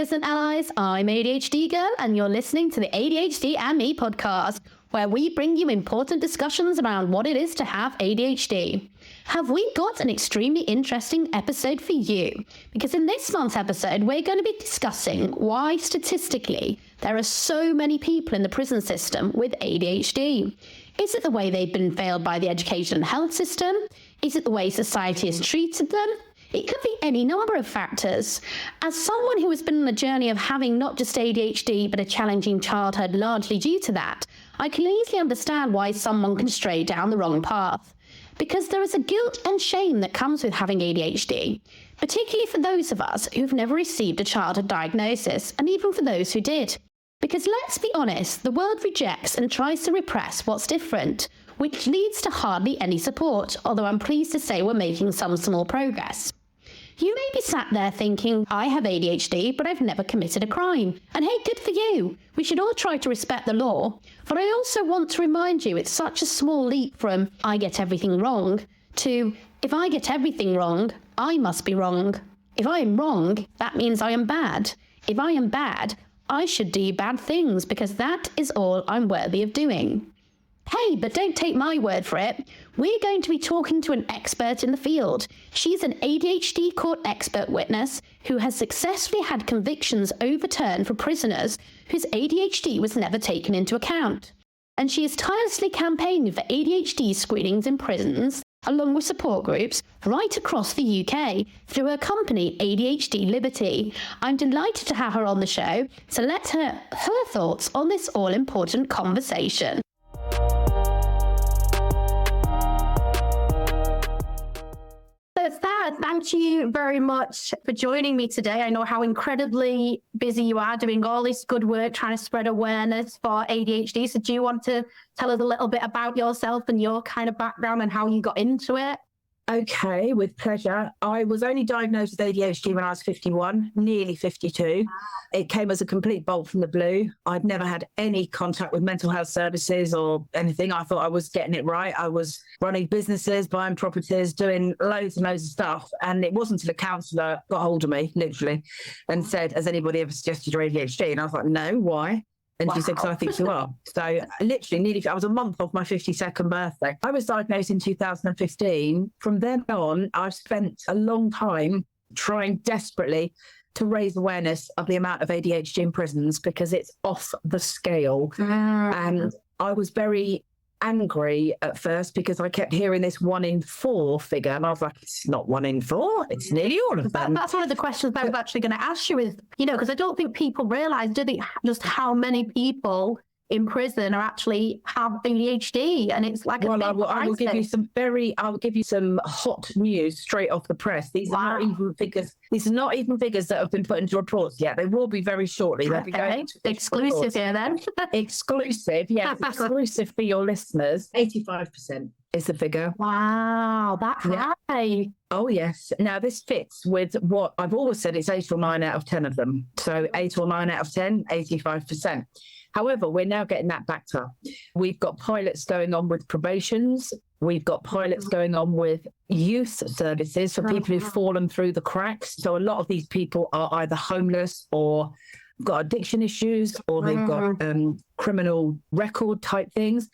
prison allies. I'm ADHD Girl, and you're listening to the ADHD and Me podcast, where we bring you important discussions around what it is to have ADHD. Have we got an extremely interesting episode for you? Because in this month's episode, we're going to be discussing why statistically there are so many people in the prison system with ADHD. Is it the way they've been failed by the education and health system? Is it the way society has treated them? It could be any number of factors. As someone who has been on a journey of having not just ADHD, but a challenging childhood largely due to that, I can easily understand why someone can stray down the wrong path. Because there is a guilt and shame that comes with having ADHD, particularly for those of us who've never received a childhood diagnosis, and even for those who did. Because let's be honest, the world rejects and tries to repress what's different, which leads to hardly any support, although I'm pleased to say we're making some small progress. You may be sat there thinking, I have ADHD, but I've never committed a crime. And hey, good for you. We should all try to respect the law. But I also want to remind you it's such a small leap from I get everything wrong to if I get everything wrong, I must be wrong. If I am wrong, that means I am bad. If I am bad, I should do bad things because that is all I'm worthy of doing. Hey, but don't take my word for it. We're going to be talking to an expert in the field. She's an ADHD court expert witness who has successfully had convictions overturned for prisoners whose ADHD was never taken into account. And she is tirelessly campaigning for ADHD screenings in prisons, along with support groups, right across the UK through her company, ADHD Liberty. I'm delighted to have her on the show, so let's hear her thoughts on this all-important conversation. Sarah, thank you very much for joining me today. I know how incredibly busy you are doing all this good work trying to spread awareness for ADHD. So do you want to tell us a little bit about yourself and your kind of background and how you got into it? Okay, with pleasure. I was only diagnosed with ADHD when I was 51, nearly 52. It came as a complete bolt from the blue. I'd never had any contact with mental health services or anything. I thought I was getting it right. I was running businesses, buying properties, doing loads and loads of stuff. And it wasn't until a counsellor got hold of me, literally, and said, has anybody ever suggested you're ADHD? And I was like, no, why? And she said, because I think you are. So literally, I was a month off my 52nd birthday. I was diagnosed in 2015. From then on, I've spent a long time trying desperately to raise awareness of the amount of ADHD in prisons because it's off the scale. And I was very angry at first because I kept hearing this 1 in 4 figure, and I was like, it's not 1 in 4, it's nearly all of them. That's one of the questions I was actually going to ask you is, because I don't think people realise, do they, just how many people in prison are actually have ADHD, and it's like I will give you some hot news straight off the press. These are not even figures. These are not even figures that have been put into reports yet. They will be very shortly. They'll be going exclusive here then. Exclusive, yes, exclusive for your listeners. 85% is the figure. Wow, that's high. Oh, yes. Now, this fits with what I've always said. It's 8 or 9 out of 10 of them. So 8 or 9 out of 10, 85%. However, we're now getting that backed up. We've got pilots going on with probations. We've got pilots going on with youth services for people who've fallen through the cracks. So a lot of these people are either homeless or got addiction issues, or they've got criminal record type things.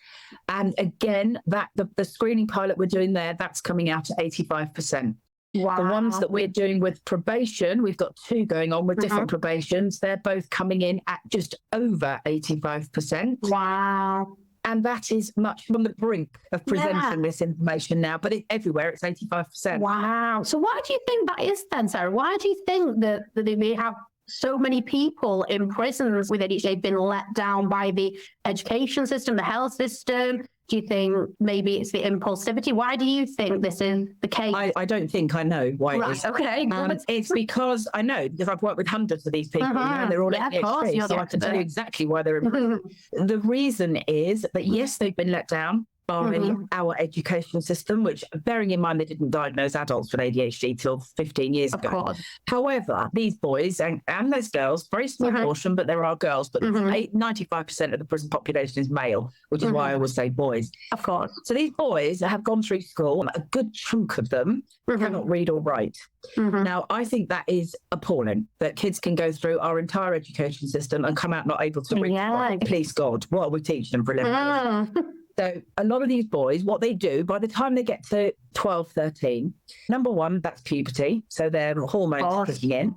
And again, that the screening pilot we're doing there, that's coming out at 85%. Wow. The ones that we're doing with probation, we've got 2 going on with different probations. They're both coming in at just over 85%. Wow. And that is much from the brink of presenting this information now, but everywhere it's 85%. Wow. So why do you think that is then, Sarah? Why do you think that they may have so many people in prisons with ADHD been let down by the education system, the health system? Do you think maybe it's the impulsivity? Why do you think this is the case? I don't think I know why it is. Okay. It's because I know, because I've worked with hundreds of these people, and they're all ADHD, so I can tell you exactly why they're in prison. The reason is that, yes, they've been let down by our education system, which, bearing in mind they didn't diagnose adults with ADHD till 15 years ago. course. However, these boys and those girls, very small portion, but there are girls, but 95% of the prison population is male, which is why I always say boys. Of course. So these boys have gone through school, a good chunk of them cannot read or write. Now, I think that is appalling that kids can go through our entire education system and come out not able to read. Yeah. Please, God, what are we teaching them for a living? So a lot of these boys, what they do, by the time they get to 12, 13, number one, that's puberty. So their hormones kicking in.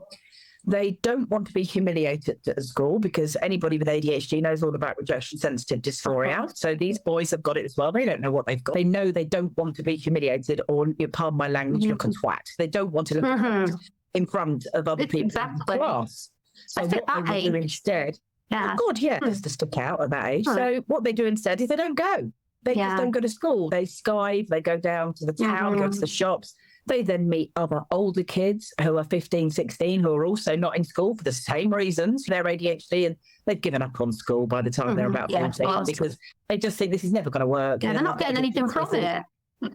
They don't want to be humiliated at school because anybody with ADHD knows all about rejection-sensitive dysphoria. So these boys have got it as well. They don't know what they've got. They know they don't want to be humiliated or, pardon my language, look a twat. They don't want to look in front of other people in the class. So what they do instead... Yeah. Oh God, yeah, just to stick out at that age. So what they do instead is they don't go. They just don't go to school. They skive, they go down to the town, go to the shops. They then meet other older kids who are 15, 16, who are also not in school for the same reasons, their ADHD, and they've given up on school by the time they're about 14 because they just think this is never going to work. Yeah, they're not getting anything from it.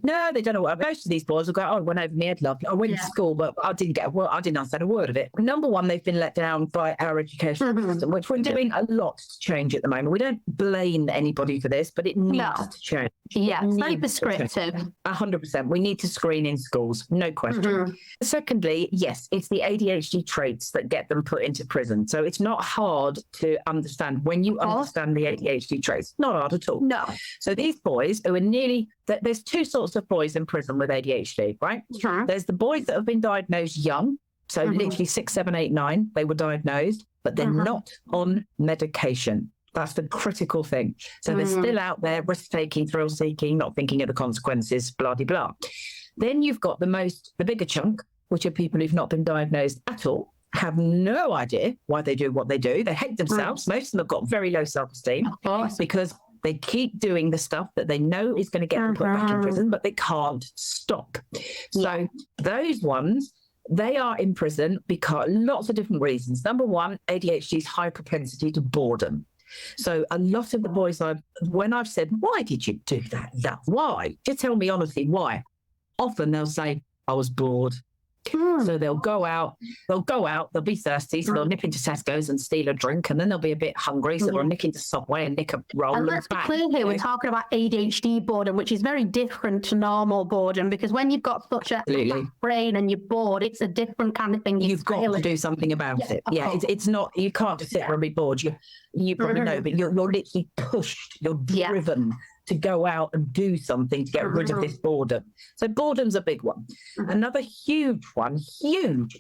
No, they don't know what. Most of these boys will go, oh, I went over my head, love. I went to school, but I didn't get a word. I didn't understand a word of it. Number one, they've been let down by our education system, which we're doing a lot to change at the moment. We don't blame anybody for this, but it needs to change. Yeah, it's very prescriptive. 100%. We need to screen in schools, no question. Secondly, yes, it's the ADHD traits that get them put into prison. So it's not hard to understand when you understand the ADHD traits. Not hard at all. No. So these boys who are there's two sorts of boys in prison with ADHD, right? There's the boys that have been diagnosed young. So literally 6, 7, 8, 9, they were diagnosed, but they're not on medication. That's the critical thing. So they're still out there, risk-taking, thrill-seeking, not thinking of the consequences, blah-de-blah. Then you've got the bigger chunk, which are people who've not been diagnosed at all, have no idea why they do what they do. They hate themselves. Most of them have got very low self-esteem because they keep doing the stuff that they know is going to get them put back in prison, but they can't stop. So those ones, they are in prison because lots of different reasons. Number one, ADHD's high propensity to boredom. So a lot of the boys, when I've said, why did you do that? Why? Just tell me honestly, why? Often they'll say, I was bored. So they'll go out, they'll be thirsty, so they'll nip into Tesco's and steal a drink, and then they'll be a bit hungry, so they'll nick into Subway and nick a roll. And let's be clear here, we're talking about ADHD boredom, which is very different to normal boredom, because when you've got such a brain and you're bored, it's a different kind of thing. You've got to do something about it. Yeah, it's not, you can't just sit there and be bored. You probably know, but you're literally pushed, you're driven to go out and do something to get rid of this boredom. So boredom's a big one. Another huge one,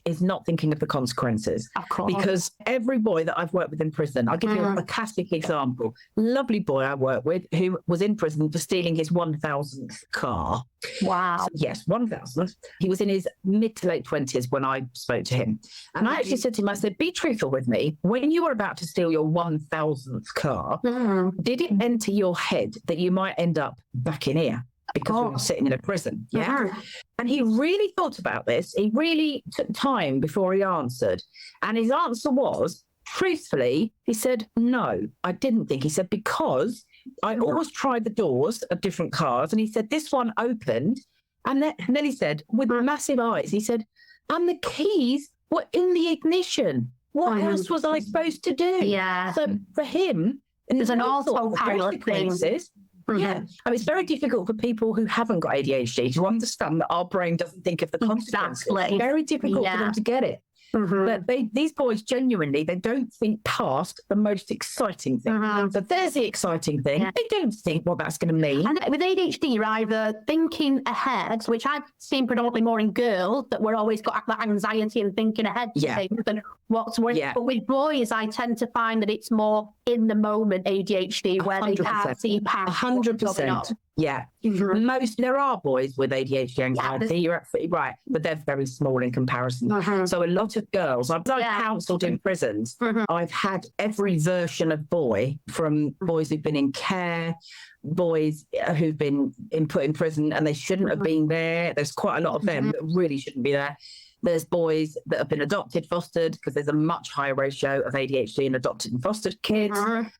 is not thinking of the consequences. Of course. Because every boy that I've worked with in prison, I'll give you a classic example. Lovely boy I worked with who was in prison for stealing his 1,000th car. Wow. So, yes, 1,000th. He was in his mid to late 20s when I spoke to him. And I actually said to him, I said, be truthful with me. When you were about to steal your 1,000th car, did it enter your head that you might end up back in here because we were sitting in a prison? Yeah. And he really thought about this. He really took time before he answered. And his answer was, truthfully, he said, no, I didn't think. He said, because I always tried the doors of different cars. And he said, this one opened. And then he said, with massive eyes, he said, and the keys were in the ignition. What else was I supposed to do? Yeah. So for him, there's an autopilot thing. Yeah. I mean, it's very difficult for people who haven't got ADHD to understand that our brain doesn't think of the consequences. It's very difficult for them to get it. But these boys genuinely, they don't think past the most exciting thing. So there's the exciting thing. They don't think what that's going to mean. And with ADHD, you're either thinking ahead, which I've seen predominantly more in girls, that we're always got that anxiety and thinking ahead to things and what's working. But with boys, I tend to find that it's more in the moment ADHD where 100%. They can't see past 100%. Yeah. There are boys with ADHD anxiety, you're absolutely right, but they're very small in comparison. So a lot of girls, I've counselled in prisons, I've had every version of boy, from boys who've been in care, boys who've been put in prison and they shouldn't have been there. There's quite a lot of them that really shouldn't be there. There's boys that have been adopted, fostered, because there's a much higher ratio of ADHD in adopted and fostered kids.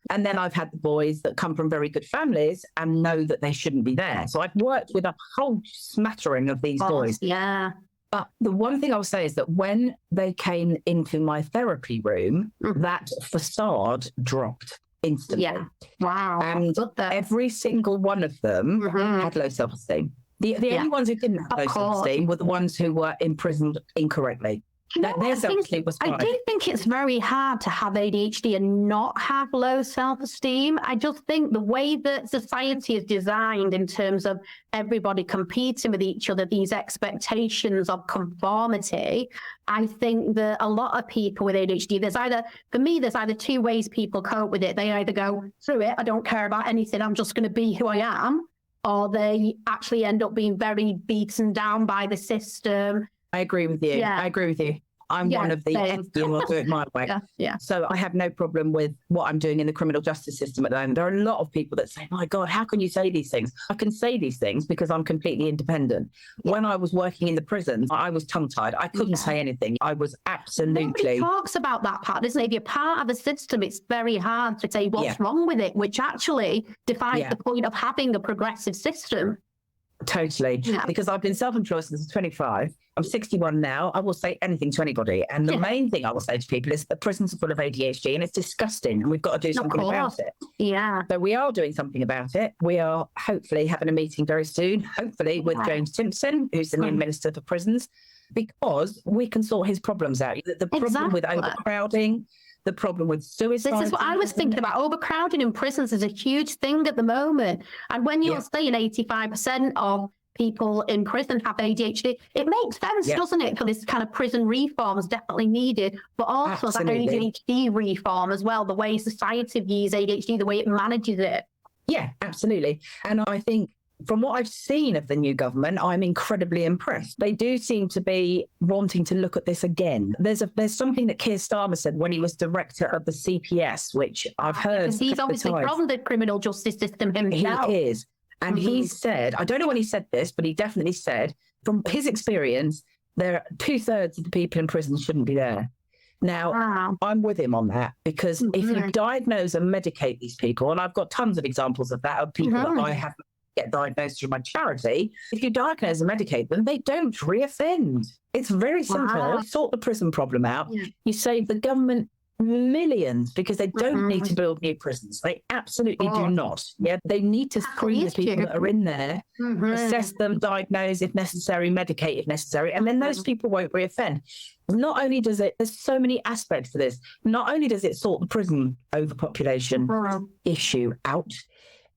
And then I've had the boys that come from very good families and know that they shouldn't be there. So I've worked with a whole smattering of these boys. Yeah. But the one thing I will say is that when they came into my therapy room, that facade dropped instantly. Yeah. Wow. And every single one of them had low self-esteem. The only ones who didn't have low self-esteem were the ones who were imprisoned incorrectly. Their self-esteem was fine. I do think it's very hard to have ADHD and not have low self-esteem. I just think the way that society is designed in terms of everybody competing with each other, these expectations of conformity, I think that a lot of people with ADHD, there's either two ways people cope with it. They either go through it, I don't care about anything, I'm just going to be who I am, or they actually end up being very beaten down by the system. I agree with you. Yeah. I agree with you. I'm one of the I'll do it my way. Yeah. So I have no problem with what I'm doing in the criminal justice system at the moment. There are a lot of people that say, my God, how can you say these things? I can say these things because I'm completely independent. When I was working in the prisons, I was tongue-tied. I couldn't say anything. I was absolutely... Nobody talks about that part, isn't it? If you're part of a system, it's very hard to say what's wrong with it, which actually defines the point of having a progressive system. Totally. Yeah. Because I've been self-employed since 25. I'm 61 now. I will say anything to anybody. And the main thing I will say to people is that prisons are full of ADHD and it's disgusting and we've got to do something about it. Yeah. So we are doing something about it. We are hopefully having a meeting very soon, hopefully with James Simpson, who's the new Minister for Prisons, because we can sort his problems out. The problem with overcrowding, the problem with suicide. This is what I was thinking about. Overcrowding in prisons is a huge thing at the moment. And when you're saying 85% of people in prison have ADHD, it makes sense, doesn't it, for this kind of prison reform is definitely needed, but also that ADHD reform as well, the way society views ADHD, the way it manages it. Yeah, absolutely. And I think from what I've seen of the new government, I'm incredibly impressed. They do seem to be wanting to look at this again. There's something that Keir Starmer said when he was director of the CPS, which I've heard. Because he's obviously from the criminal justice system himself. He is. And he said, I don't know when he said this, but he definitely said, from his experience, there are 2/3 of the people in prison shouldn't be there. Now, I'm with him on that because if you diagnose and medicate these people, and I've got tons of examples of that, of people that I have get diagnosed through my charity, if you diagnose and medicate them, they don't reoffend. It's very simple. Sort the prison problem out. You save the government millions because they don't need to build new prisons. They absolutely do not. Yeah, they need to screen the people that are in there, assess them, diagnose if necessary, medicate if necessary, and then those people won't reoffend. Not only does it, there's so many aspects to this. Not only does it sort the prison overpopulation issue out,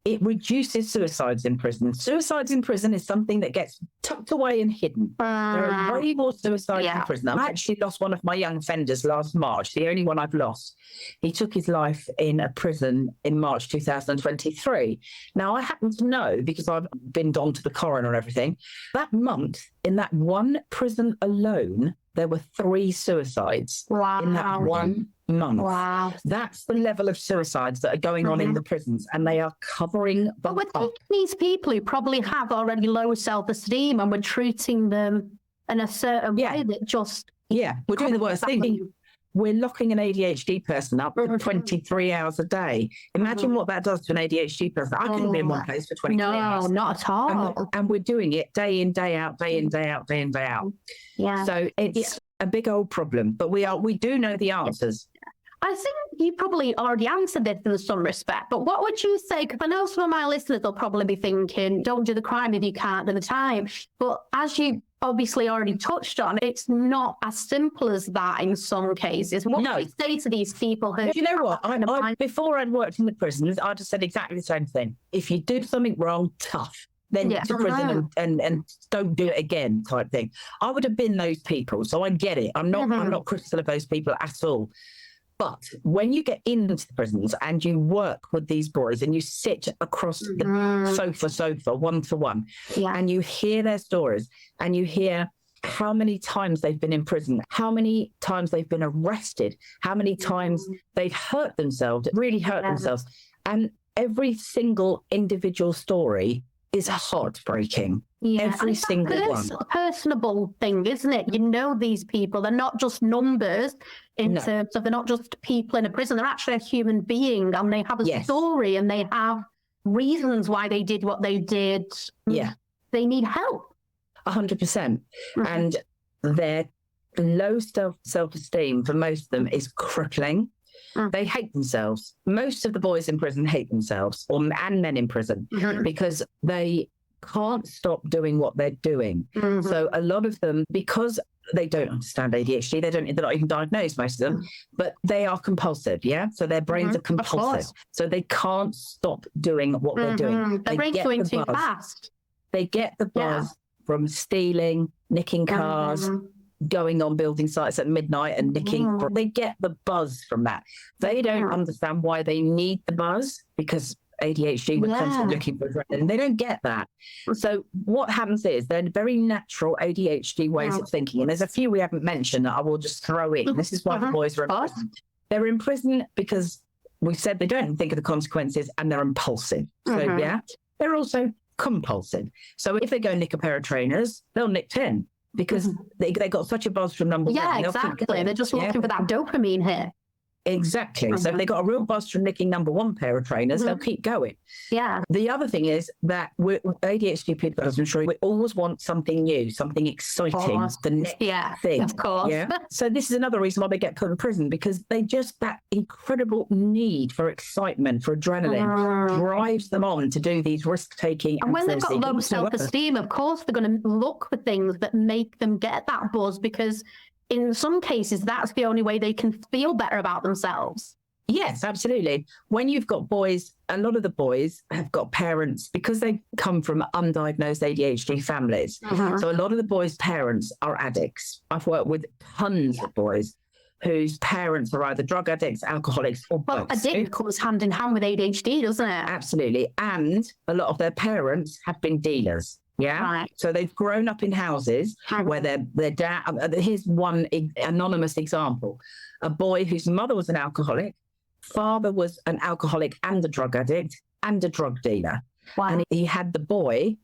it reduces suicides in prison. Suicides in prison is something that gets tucked away and hidden. There are way more suicides in prison. I actually lost one of my young offenders last March, the only one I've lost. He took his life in a prison in March 2023. Now, I happen to know, because I've been on to the coroner and everything, that month, in that one prison alone, there were 3 suicides in that 1 month. Wow. That's the level of suicides that are going on in the prisons, and they are covering But we're taking these people who probably have already low self-esteem and we're treating them in a certain way that just... Yeah, we're doing the worst thing. We're locking an ADHD person up for 23 hours a day. Imagine what that does to an ADHD person. I couldn't be in one place for 23 hours. No, not at all. And we're doing it day in, day out, day in, day out, day in, day out. Yeah. So it's a big old problem, but we do know the answers. I think you probably already answered this in some respect, but what would you say? Because I know some of my listeners will probably be thinking, don't do the crime if you can't do the time. But as you obviously already touched on, it's not as simple as that in some cases. What would you say to these people who... You know what? Before I'd worked in the prisons, I'd have said exactly the same thing. If you do something wrong, tough. Then to prison and don't do it again type thing. I would have been those people, so I get it. I'm not critical of those people at all. But when you get into the prisons and you work with these boys and you sit across the sofa, 1-to-1, and you hear their stories and you hear how many times they've been in prison, how many times they've been arrested, how many times they've hurt themselves, really hurt themselves. And every single individual story is heartbreaking. Every single one. It's a personable thing, isn't it? You know these people. They're not just numbers in terms of, they're not just people in a prison. They're actually a human being, and they have a story, and they have reasons why they did what they did. Yeah. They need help. 100%. And their low self-esteem for most of them is crippling. They hate themselves. Most of the boys in prison hate themselves, and men in prison, because they can't stop doing what they're doing. So a lot of them, because they don't understand ADHD, they're not even diagnosed, most of them, but they are compulsive, so their brains are compulsive. So they can't stop doing what they're doing. Their brain's going too fast. They get the buzz from stealing, nicking cars, going on building sites at midnight and nicking. They get the buzz from that. They don't understand why they need the buzz, because ADHD would constantly looking for adrenaline. They don't get that. So what happens is they're very natural ADHD ways of thinking. And there's a few we haven't mentioned that I will just throw in. This is why the boys are in prison. They're in prison because we said they don't think of the consequences, and they're impulsive. So they're also compulsive. So if they go nick a pair of trainers, they'll nick 10 because they got such a buzz from number one. Yeah, exactly. They're just looking for that dopamine hit. Exactly. So if they got a real buzz from nicking number one pair of trainers, they'll keep going. Yeah. The other thing is that we're ADHD people, as I'm sure, we always want something new, something exciting, the next thing. Of course. Yeah. So this is another reason why they get put in prison, because they just, that incredible need for excitement, for adrenaline, drives them on to do these risk-taking. And when they've got low self-esteem, of course, they're going to look for things that make them get that buzz, because in some cases, that's the only way they can feel better about themselves. Yes, absolutely. When you've got boys, a lot of the boys have got parents, because they come from undiagnosed ADHD families. So a lot of the boys' parents are addicts. I've worked with tons of boys whose parents are either drug addicts, alcoholics, or both. Well, addiction comes hand in hand with ADHD, doesn't it? Absolutely. And a lot of their parents have been dealers. Yeah. Right. So they've grown up in houses where their dad. Here's one anonymous example: a boy whose mother was an alcoholic, father was an alcoholic and a drug addict and a drug dealer. Wow. And he had the boy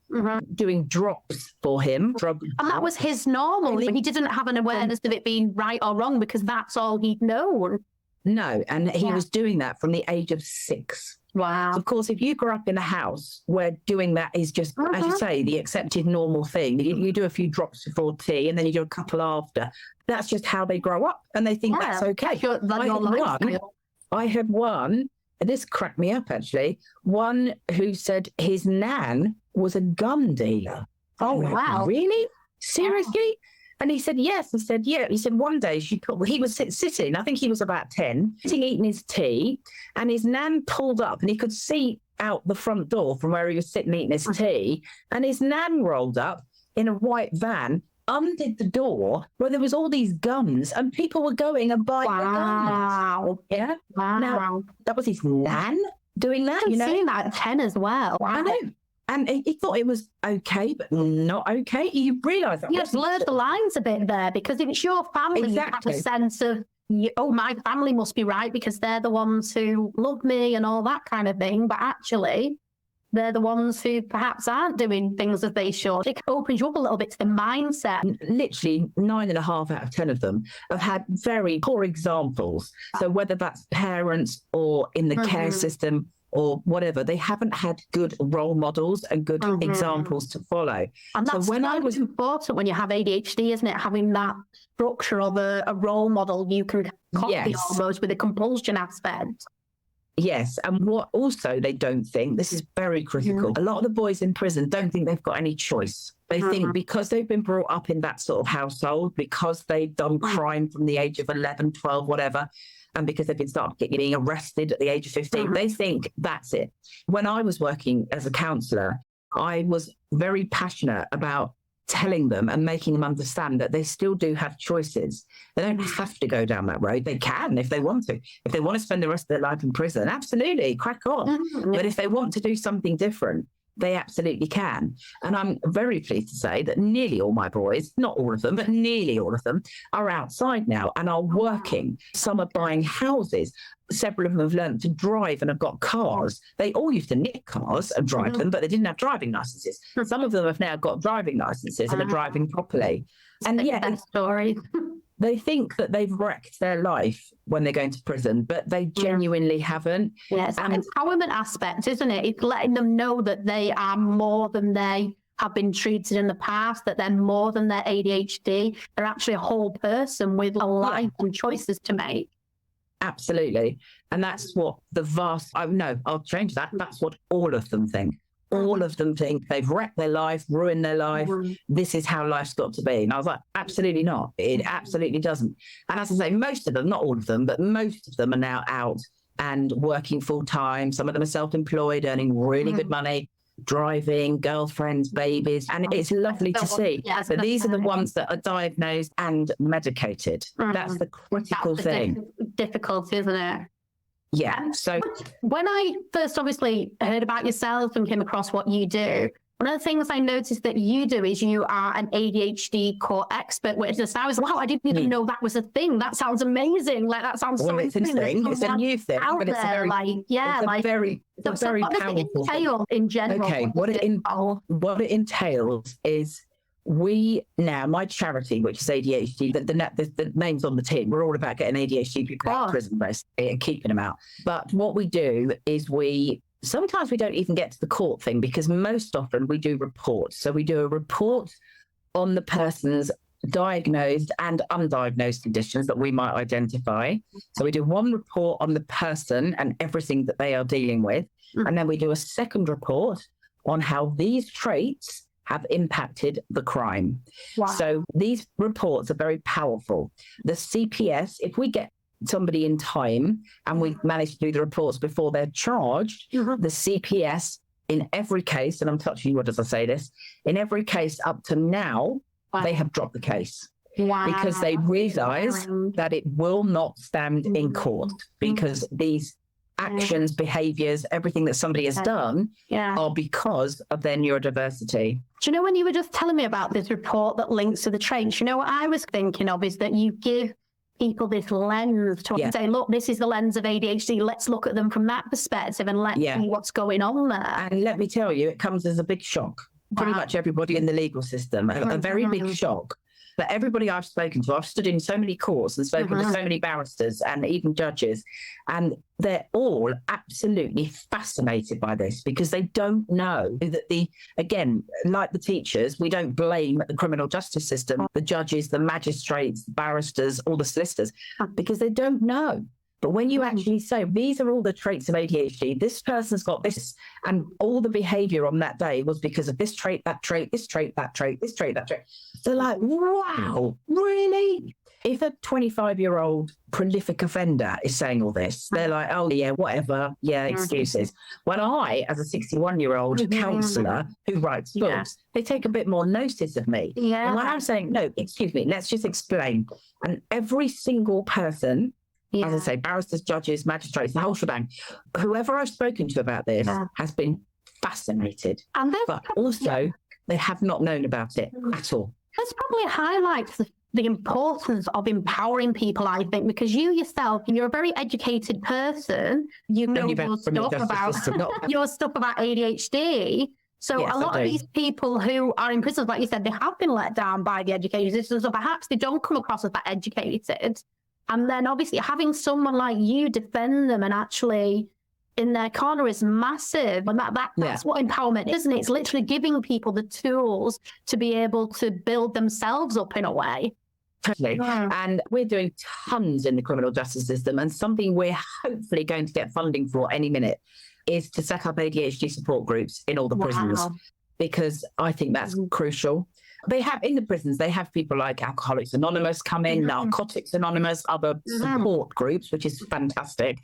doing drops for him. And that was his normal. He didn't have an awareness of it being right or wrong, because that's all he'd known. No, and he was doing that from the age of 6. Wow. So of course, if you grow up in a house where doing that is just, as you say, the accepted normal thing, you do a few drops before tea and then you do a couple after. That's just how they grow up, and they think that's okay. I had one, and this cracked me up actually, one who said his nan was a gun dealer. Oh, wow. Really? Seriously? And he said, yes. I said, yeah. He said, one day he was sitting, I think he was about 10, eating his tea, and his nan pulled up, and he could see out the front door from where he was sitting eating his tea. And his nan rolled up in a white van, undid the door where there was all these guns, and people were going and buying the guns. Yeah. Wow. Now, that was his nan doing that. I've seen that at 10 as well. Wow. I know. And he thought it was okay, but not okay. You realise that. You just blurred the lines a bit there, because if it's your family, you have a sense of, my family must be right because they're the ones who love me and all that kind of thing. But actually, they're the ones who perhaps aren't doing things as they should. It opens you up a little bit to the mindset. Literally 9.5 out of 10 of them have had very poor examples. So whether that's parents or in the care system, or whatever, they haven't had good role models and good examples to follow. And that's important when you have ADHD, isn't it? Having that structure of a role model you can copy almost, with a compulsion aspect. Yes, and what also they don't think, this is very critical, a lot of the boys in prison don't think they've got any choice. They think because they've been brought up in that sort of household, because they've done crime from the age of 11, 12, whatever, and because they've been being arrested at the age of 15, they think that's it. When I was working as a counsellor, I was very passionate about telling them and making them understand that they still do have choices. They don't have to go down that road. They can if they want to. If they want to spend the rest of their life in prison, absolutely, crack on. But if they want to do something different, they absolutely can. And I'm very pleased to say that nearly all my boys, not all of them, but nearly all of them, are outside now and are working. Some are buying houses. Several of them have learned to drive and have got cars. They all used to nick cars and drive them, but they didn't have driving licenses. Some of them have now got driving licenses and are driving properly. And yeah, story. They think that they've wrecked their life when they're going to prison, but they genuinely haven't. Yeah, it's an empowerment aspect, isn't it? It's letting them know that they are more than they have been treated in the past, that they're more than their ADHD. They're actually a whole person with a life and choices to make. Absolutely. And that's what I'll change that. That's what all of them think. All of them think they've wrecked their life, ruined their life. This is how life's got to be. And I was like, absolutely not. It absolutely doesn't. And as I say, most of them, not all of them, but most of them are now out and working full time. Some of them are self-employed, earning really good money, driving, girlfriends, babies. And it's lovely to see. But these are the ones that are diagnosed and medicated. That's the critical thing. Difficult, isn't it? Yeah. So when I first obviously heard about yourself and came across what you do, one of the things I noticed that you do is you are an ADHD core expert witness. I was, wow, I didn't even know that was a thing. That sounds amazing. Like that sounds well, it's a thing. It's a new thing, but it's a very, very powerful entail in general. Okay, what it entails is my charity, which is ADHD, the name's on the tin. We're all about getting ADHD people out of prison, basically, and keeping them out. But what we do is sometimes we don't even get to the court thing, because most often we do reports. So we do a report on the person's diagnosed and undiagnosed conditions that we might identify. So we do one report on the person and everything that they are dealing with. And then we do a second report on how these traits have impacted the crime. Wow. So these reports are very powerful. The CPS, if we get somebody in time and we manage to do the reports before they're charged, the CPS in every case, and I'm touching wood as I say this, in every case up to now, they have dropped the case. Wow. Because they realise that it will not stand in court, because these actions, behaviours, everything that somebody has done are because of their neurodiversity. Do you know, when you were just telling me about this report that links to the traits, you know what I was thinking of is that you give people this lens to say, look, this is the lens of ADHD. Let's look at them from that perspective and let's see what's going on there. And let me tell you, it comes as a big shock. Pretty much everybody in the legal system, a very big shock. But everybody I've spoken to, I've stood in so many courts and spoken to so many barristers and even judges, and they're all absolutely fascinated by this, because they don't know that again, like the teachers, we don't blame the criminal justice system, the judges, the magistrates, the barristers, all the solicitors, because they don't know. But when you actually say, these are all the traits of ADHD, this person's got this, and all the behavior on that day was because of this trait, that trait, this trait, that trait, this trait, that trait. They're like, wow, really? If a 25-year-old prolific offender is saying all this, they're like, oh, yeah, whatever. Yeah, excuses. When I, as a 61-year-old counsellor who writes books, they take a bit more notice of me. And when I'm saying, no, excuse me, let's just explain. And every single person, as I say, barristers, judges, magistrates, the whole shebang, whoever I've spoken to about this has been fascinated. But also, they have not known about it at all. This probably highlights the importance of empowering people, I think, because you yourself, you're a very educated person. You know your stuff about ADHD. So a lot of these people who are in prisons, like you said, they have been let down by the education system. So perhaps they don't come across as that educated. And then obviously having someone like you defend them and actually in their corner is massive. And that's what empowerment is, isn't it? It's literally giving people the tools to be able to build themselves up in a way. Totally. Yeah. And we're doing tons in the criminal justice system. And something we're hopefully going to get funding for any minute is to set up ADHD support groups in all the prisons, because I think that's crucial. They have, in the prisons, they have people like Alcoholics Anonymous come in, Narcotics Anonymous, other support groups, which is fantastic.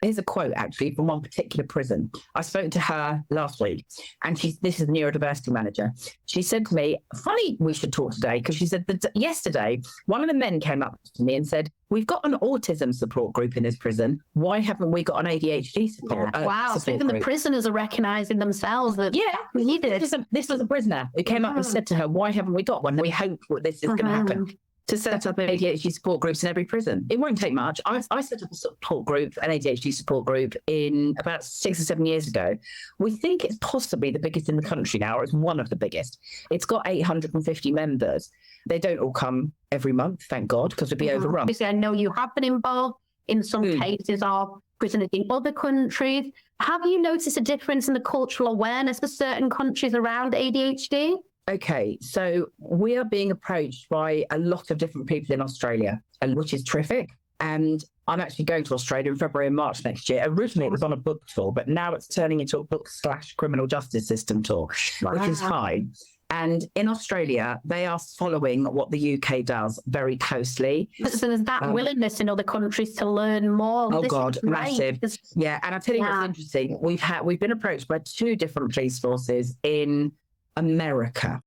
Here's a quote, actually, from one particular prison. I spoke to her last week, and this is the neurodiversity manager. She said to me, funny we should talk today, because she said that yesterday, one of the men came up to me and said, we've got an autism support group in this prison. Why haven't we got an ADHD support? Wow. So even the prisoners are recognizing themselves that we needed. This was a prisoner who came up and said to her, why haven't we got one? We hope this is going to happen. To set up ADHD support groups in every prison. It won't take much. I set up a support group, an ADHD support group, in about 6 or 7 years ago. We think it's possibly the biggest in the country now, or it's one of the biggest. It's got 850 members. They don't all come every month, thank God, because we'd be overrun. Obviously, I know you have been involved in some cases of prisoners in other countries. Have you noticed a difference in the cultural awareness of certain countries around ADHD? Okay, so we are being approached by a lot of different people in Australia, which is terrific. And I'm actually going to Australia in February and March next year. Originally, it was on a book tour, but now it's turning into a book/criminal justice system tour, which is fine. And in Australia, they are following what the UK does very closely. So there's that willingness in other countries to learn more. Oh, God, massive. Yeah, and I'll tell you what's interesting. We've been approached by 2 different police forces in America.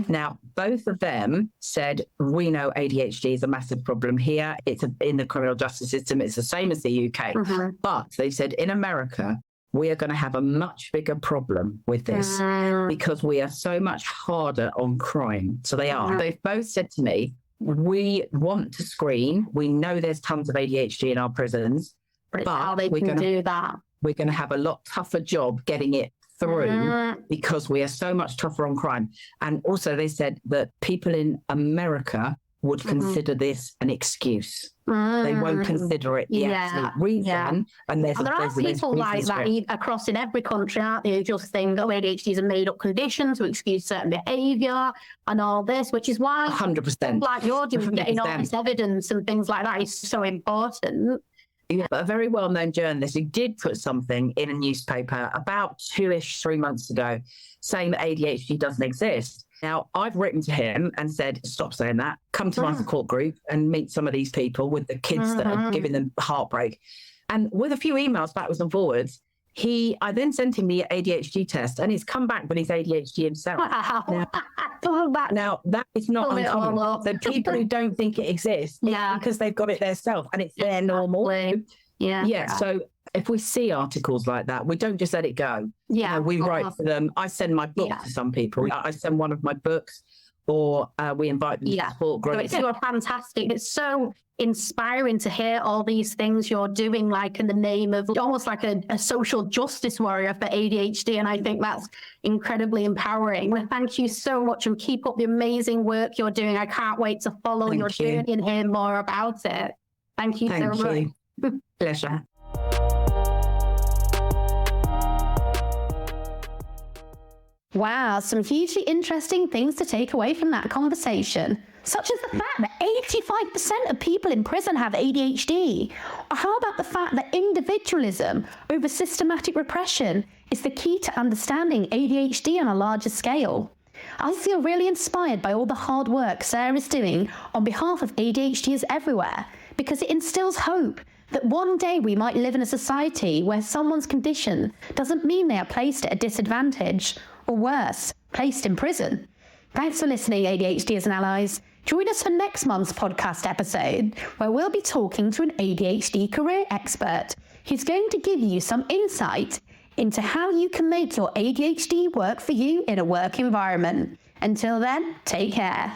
Now, both of them said, we know ADHD is a massive problem here. It's in the criminal justice system. It's the same as the UK. But they said in America, we are going to have a much bigger problem with this because we are so much harder on crime. So they are. They've both said to me, we want to screen. We know there's tons of ADHD in our prisons, but how they can do that. We're going to have a lot tougher job getting it through because we are so much tougher on crime. And also they said that people in America would consider this an excuse. They won't consider it the absolute reason. And there are people like that across in every country, aren't they, who just think, ADHD is a made-up condition to excuse certain behaviour and all this, which is why 100%. Like you're doing, getting all this evidence and things like that is so important. Yeah, but a very well-known journalist who did put something in a newspaper about 3 months ago saying that ADHD doesn't exist. Now, I've written to him and said, stop saying that. Come to my support group and meet some of these people with the kids that are giving them heartbreak. And with a few emails backwards and forwards, I then sent him the ADHD test and he's come back with his ADHD himself. Now, that is not uncommon. So people who don't think it exists, because they've got it themselves and it's their normal. So if we see articles like that, we don't just let it go. We write for them. I send my book to some people. I send one of my books, or we invite them to support groups. So you're fantastic. It's so inspiring to hear all these things you're doing, like in the name of almost like a social justice warrior for ADHD. And I think that's incredibly empowering. Well, thank you so much and keep up the amazing work you're doing. I can't wait to follow your journey and hear more about it. Thank you so much. Pleasure. Wow, some hugely interesting things to take away from that conversation, such as the fact that 85% of people in prison have ADHD. Or how about the fact that individualism over systematic repression is the key to understanding ADHD on a larger scale? I feel really inspired by all the hard work Sarah's doing on behalf of ADHDers everywhere, because it instills hope that one day we might live in a society where someone's condition doesn't mean they are placed at a disadvantage, or worse, placed in prison. Thanks for listening, ADHDers and allies. Join us for next month's podcast episode, where we'll be talking to an ADHD career expert who's going to give you some insight into how you can make your ADHD work for you in a work environment. Until then, take care.